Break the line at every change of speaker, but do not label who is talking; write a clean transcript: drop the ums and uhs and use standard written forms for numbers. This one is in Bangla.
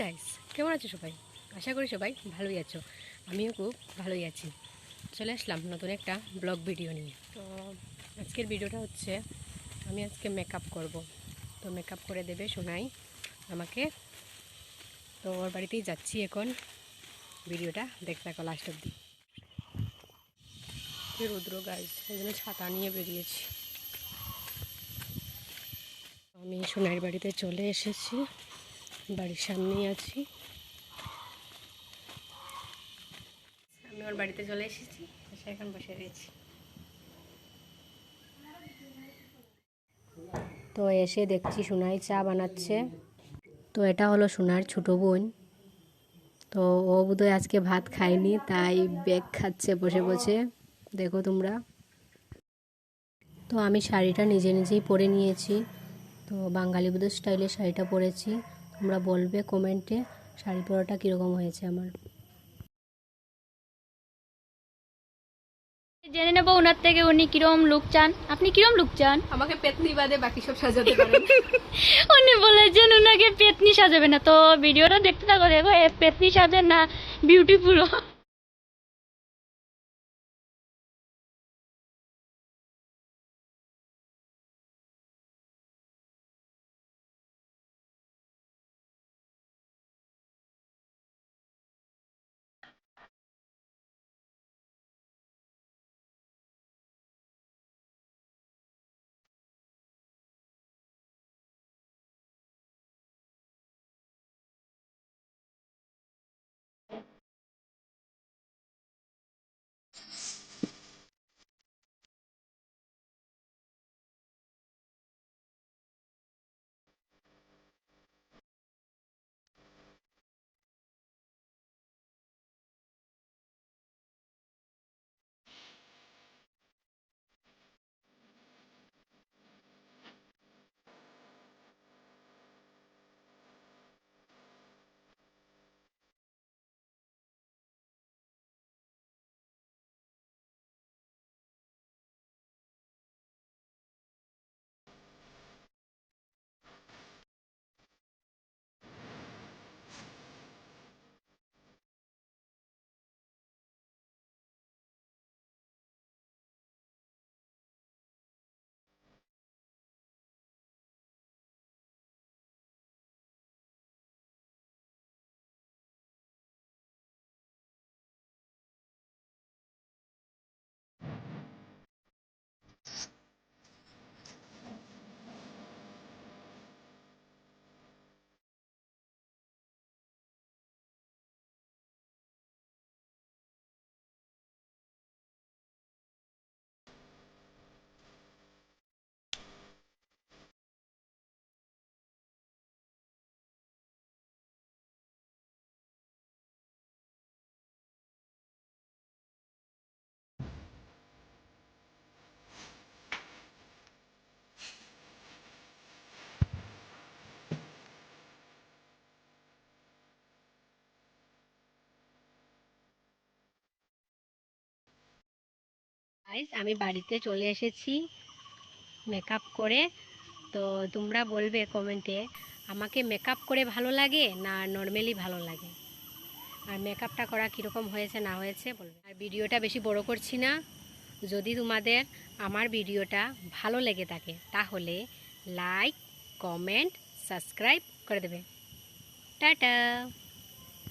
গাইস, কেমন আছো সবাই? আশা করি সবাই ভালোই আছো। আমিও খুব ভালোই আছি। চলে আসলাম নতুন একটা ব্লগ ভিডিও নিয়ে। তো আজকের ভিডিওটা হচ্ছে আমি আজকে মেকআপ করব। তো মেকআপ করে দেবে সোনাই আমাকে। তো ওর বাড়িতেই যাচ্ছি এখন। ভিডিওটা দেখতে থাকো লাস্ট অবধি। কি রৌদ্র গাইস, এই জন্য ছাতা নিয়ে বেরিয়েছি। আমি সোনাইয়ের বাড়িতে চলে এসেছি, বাড়ির সামনেই আছি। আমি ওর বাড়িতে চলে এসেছি, এসে এখন বসে রয়েছি। তো এসে দেখছি সোনাই চা বানাচ্ছে। তো এটা হলো সোনার ছোটো বোন। তো ও বোধহয় আজকে ভাত খায়নি, তাই বেগ খাচ্ছে বসে বসে, দেখো তোমরা। তো আমি শাড়িটা নিজে নিজেই পরে নিয়েছি। তো বাঙালি বুধ স্টাইলের শাড়িটা পরেছি। তোমরা বলবে কমেন্টে শাড়ি পরাটা কীরকম হয়েছে আমার।
জেনে নেবো ওনার থেকে উনি কিরম লুক চান। আপনি কিরম লুক চান?
আমাকে পেতনি বাদে বাকি সব সাজাতে পারেন।
উনি বলেছেন উনাকে পেতনি সাজাবে না। তো ভিডিওটা দেখতে থাকো, দেখো পেতনি সাজে না বিউটিফুল।
গাইস, আমি বাড়িতে চলে এসেছি মেকআপ করে। তো তোমরা বলবে কমেন্টে আমাকে মেকআপ করে ভালো লাগে না নর্মালি ভালো লাগে, আর মেকআপটা করা কীরকম হয়েছে না হয়েছে বলবে। আর ভিডিওটা বেশি বড় করছি না। যদি তোমাদের আমার ভিডিওটা ভালো লেগে থাকে তাহলে লাইক, কমেন্ট, সাবস্ক্রাইব করে দেবে। টাটা।